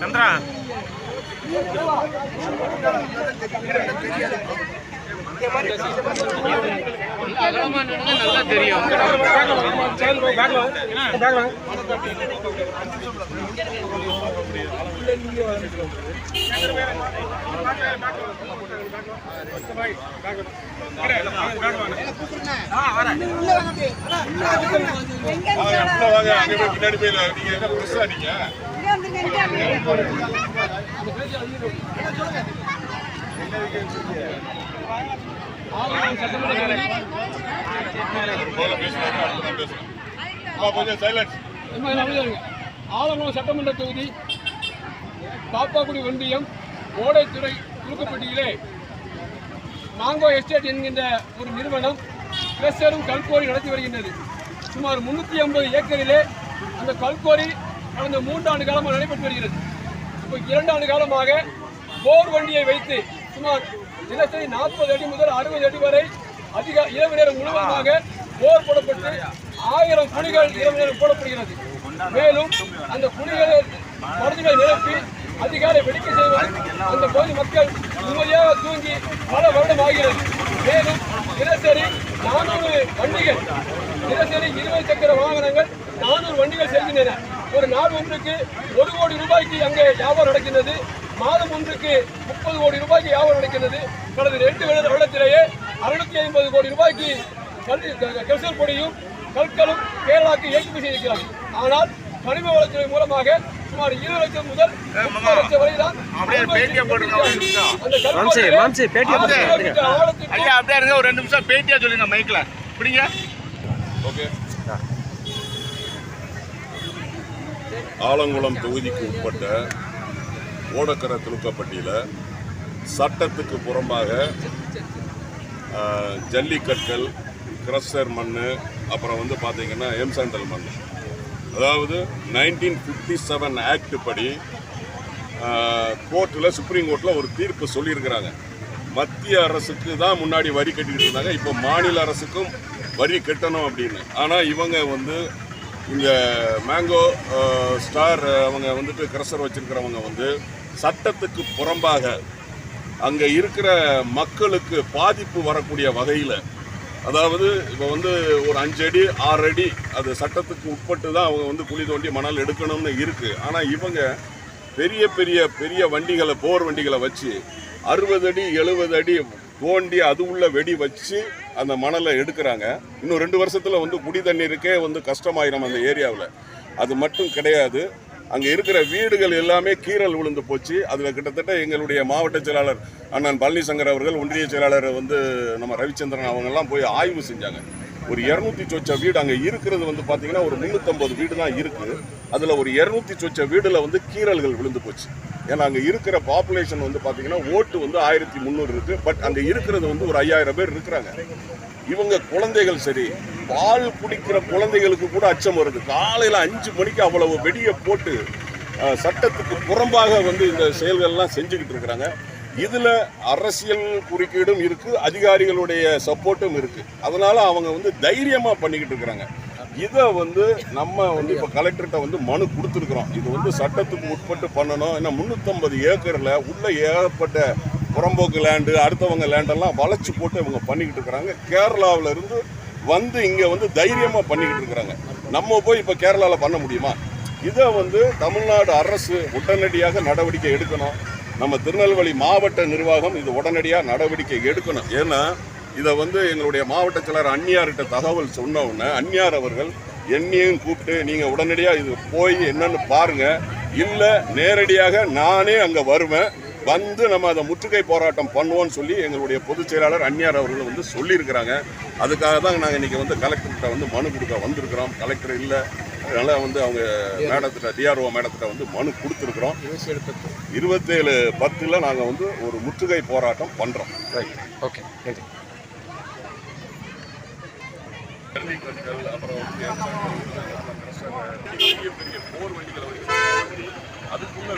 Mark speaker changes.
Speaker 1: சந்திரா நல்லா தெரியும்.
Speaker 2: பின்னாடி போய் நீங்க என்ன புதுசா நீங்க
Speaker 3: ஆலங்குளம் சட்டமன்ற தொகுதி பாப்பாக்குடி ஒன்றியம் ஓடைத்துறை தூக்கப்பட்டியிலே மாங்கோ எஸ்டேட் என்கின்ற ஒரு நிறுவனம் கிளஸ்டரும் கல்குவாரி நடத்தி வருகின்றது. சுமார் 350 ஏக்கரிலே அந்த கல்குவாரி கடந்த 3 ஆண்டு காலமாக நடைபெற்று வருகிறது. இப்போ 2 ஆண்டு காலமாக போர் வண்டியை வைத்து சுமார் தினசரி 40 அடி முதல் 60 அடி வரை இரவு நேரம் முழுவதுமாக போர் போடப்பட்டு 1000 குழிகள் இரவு நேரம் போடப்படுகிறது. மேலும் அந்த குழிகளை மருந்துகளை நிரப்பி அதிகாலை வெடிக்க செய்வது அந்த பகுதி மக்கள் நிம்மதியாக தூங்கி பல வருடம் ஆகிறது. மேலும் தினசரி 400 வண்டிகள், தினசரி 20 சக்கர வாகனங்கள் 400 வண்டிகள் செல்கின்றன. ஒரு நாள் ஒன்றுக்கு 1 கோடி ரூபாய்க்கு அங்கே வியாபாரம் நடக்கின்றது. மாதம் ஒன்றுக்கு 30 கோடி ரூபாய்க்கு வியாபாரம் நடக்கின்றது. கடந்த 2 வருடத்திலேயே 650 கோடி ரூபாய்க்கு கெசல் பொடியும் கற்களும் கேரளாவுக்கு ஏற்றுமதி செய்திருக்கிறார்கள். ஆனால் கனிம வளத்துறை மூலமாக சுமார் 20 லட்சம் முதல் 30 லட்சம் வரை தான்
Speaker 2: ஒரு 2 நிமிஷம் பேட்டியா சொல்லுங்க மைக்ல பிடிங்க. ஓகே. ஆலங்குளம் தொகுதிக்கு உட்பட்ட ஓடக்கரை துலுக்கப்பட்டியில் சட்டத்துக்கு புறம்பாக ஜல்லிக்கற்கள், கிரஷர் மண், அப்புறம் வந்து பார்த்தீங்கன்னா எம்சாண்டல் மண், அதாவது 1957 ஆக்ட் படி கோர்ட்டில் சுப்ரீம் கோர்ட்டில் ஒரு தீர்ப்பு சொல்லியிருக்கிறாங்க. மத்திய அரசுக்கு தான் முன்னாடி வரி கட்டிக்கிட்டு இருந்தாங்க, இப்போ மாநில அரசுக்கும் வரி கட்டணும் அப்படின்னு. ஆனால் இவங்க வந்து இந்த மேங்கோ ஸ்டார் அவங்க வந்துட்டு கிரஷர் வச்சிருக்கிறவங்க வந்து சட்டத்துக்கு புறம்பாக அங்கே இருக்கிற மக்களுக்கு பாதிப்பு வரக்கூடிய வகையில், அதாவது இப்போ வந்து ஒரு 5 அடி 6 அடி அது சட்டத்துக்கு உட்பட்டு தான் அவங்க வந்து குழி தோண்டி மணல் எடுக்கணும்னு இருக்குது. ஆனால் இவங்க பெரிய பெரிய பெரிய வண்டிகளை, போர் வண்டிகளை வச்சு 60 அடி 70 அடி தோண்டி அது உள்ள வெடி வச்சு அந்த மணலை எடுக்கிறாங்க. இன்னும் 2 வருஷத்தில் வந்து குடி தண்ணீருக்கே வந்து கஷ்டமாயிரும் அந்த ஏரியாவில். அது மட்டும் கிடையாது, அங்கே இருக்கிற வீடுகள் எல்லாமே கீறல் விழுந்து போச்சு. அதில் கிட்டத்தட்ட எங்களுடைய மாவட்ட செயலாளர் அண்ணன் பழனிசங்கர் அவர்கள், ஒன்றிய செயலாளர் வந்து நம்ம ரவிச்சந்திரன் அவங்கெல்லாம் போய் ஆய்வு செஞ்சாங்க. ஒரு 200 சொச்ச வீடு அங்கே இருக்கிறது வந்து பார்த்தீங்கன்னா ஒரு 350 வீடு தான் இருக்குது. அதில் ஒரு 200 சொச்ச வீடில் வந்து கீறல்கள் விழுந்து போச்சு. ஏன்னா அங்கே இருக்கிற பாப்புலேஷன் வந்து பார்த்தீங்கன்னா ஓட்டு வந்து 1300 இருக்குது. பட் அங்கே இருக்கிறது வந்து ஒரு 5000 பேர் இருக்கிறாங்க. இவங்க குழந்தைகள் சரி, பால் குடிக்கிற குழந்தைகளுக்கு கூட அச்சம் வருது. காலையில் 5 மணிக்கு அவ்வளவு வெடியை போட்டு சட்டத்துக்கு புறம்பாக வந்து இந்த செயல்கள்லாம் செஞ்சுக்கிட்டு இருக்கிறாங்க. இதில் அரசியல் குறுக்கீடும் இருக்குது, அதிகாரிகளுடைய சப்போர்ட்டும் இருக்குது. அதனால் அவங்க வந்து தைரியமாக பண்ணிக்கிட்டு இருக்கிறாங்க. இதை வந்து நம்ம வந்து இப்போ கலெக்டர்கிட்ட வந்து மனு கொடுத்துருக்குறோம். இது வந்து சட்டத்துக்கு உட்பட்டு பண்ணணும். ஏன்னா 350 ஏக்கரில் உள்ள ஏகப்பட்ட புறம்போக்கு லேண்டு, அடுத்தவங்க லேண்டெல்லாம் வளைச்சி போட்டு இவங்க பண்ணிக்கிட்டு இருக்கிறாங்க. கேரளாவில் இருந்து வந்து இங்கே வந்து தைரியமாக பண்ணிக்கிட்டு இருக்கிறாங்க. நம்ம போய் இப்போ கேரளாவில் பண்ண முடியுமா? இதை வந்து தமிழ்நாடு அரசு உடனடியாக நடவடிக்கை எடுக்கணும். நம்ம திருநெல்வேலி மாவட்ட நிர்வாகம் இது உடனடியாக நடவடிக்கை எடுக்கணும். ஏன்னா இதை வந்து எங்களுடைய மாவட்ட செயலர் அந்நியார்கிட்ட தகவல் சொன்ன உடனே அந்நியார் அவர்கள் என்னையும் கூப்பிட்டு நீங்கள் உடனடியாக இது போய் என்னன்னு பாருங்கள், இல்லை நேரடியாக நானே அங்கே வருவேன், வந்து நம்ம அதை முற்றுகை போராட்டம் பண்ணுவோன்னு சொல்லி எங்களுடைய பொதுச் செயலாளர் அந்நியார் அவர்கள் வந்து சொல்லியிருக்கிறாங்க. அதுக்காக தான் நாங்கள் இன்றைக்கி வந்து கலெக்டர்கிட்ட வந்து மனு கொடுக்க வந்திருக்கிறோம். கலெக்டர் இல்லை, அதனால் வந்து அவங்க மேடத்திட்ட, டிஆர்ஓ மேடத்திட்ட வந்து மனு கொடுத்துருக்குறோம். 27/10 நாங்கள் வந்து ஒரு முற்றுகை போராட்டம் பண்ணுறோம். ரைட், ஓகே, நன்றி. அப்புறம் பெரிய பெரிய போர் வண்டிகளை வச்சு அதுக்குள்ள